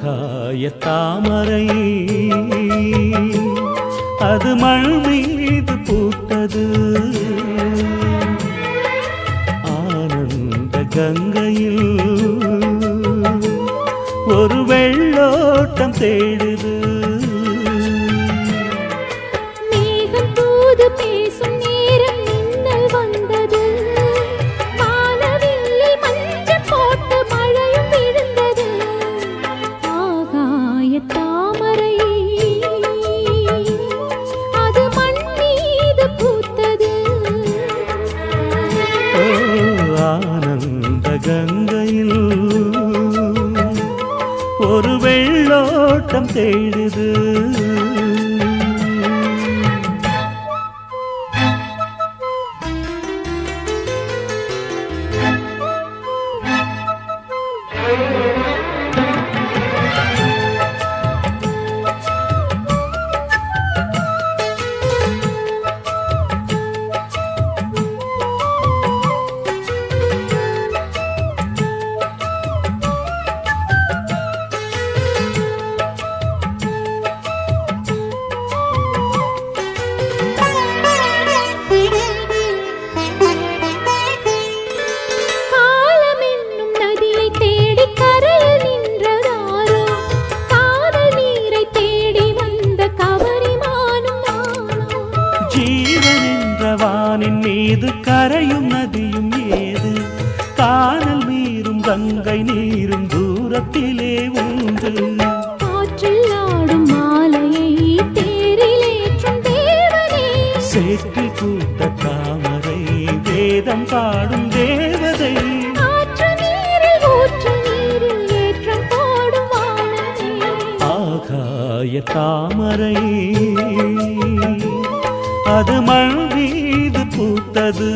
தாமரை அது மண் மீது பூத்தது. ஆனந்த கங்கையில் ஒரு வெள்ளோட்டம் தேடுது. மேகம் தூது பேசும் நேரம் மின்னல் வந்தது. வானவில்லில் மஞ்சள் போட்டு மழையும் விழுந்தது. ஆகாய தாமரை அது மண் மீது பூத்தது. ஆனந்த கங்கையில் ஒரு வெள்ளோட்டம் தேடுது. வானின் மீது கரையும் நதியும் ஏது? கானல் நீரும் கங்கை நீரும் தூரத்திலே உண்டு. காற்றில் ஆடும் மாலையை தேரிலேற்றும் தேவனே, சேற்றில் பூத்த தாமரை வேதம் பாடும் தேவதை. ஆற்று நீரில் ஊற்று நீரில் ஏற்றம் போடும் வானமே. ஆகாய தாமரை அது மண் மீது பூத்தது.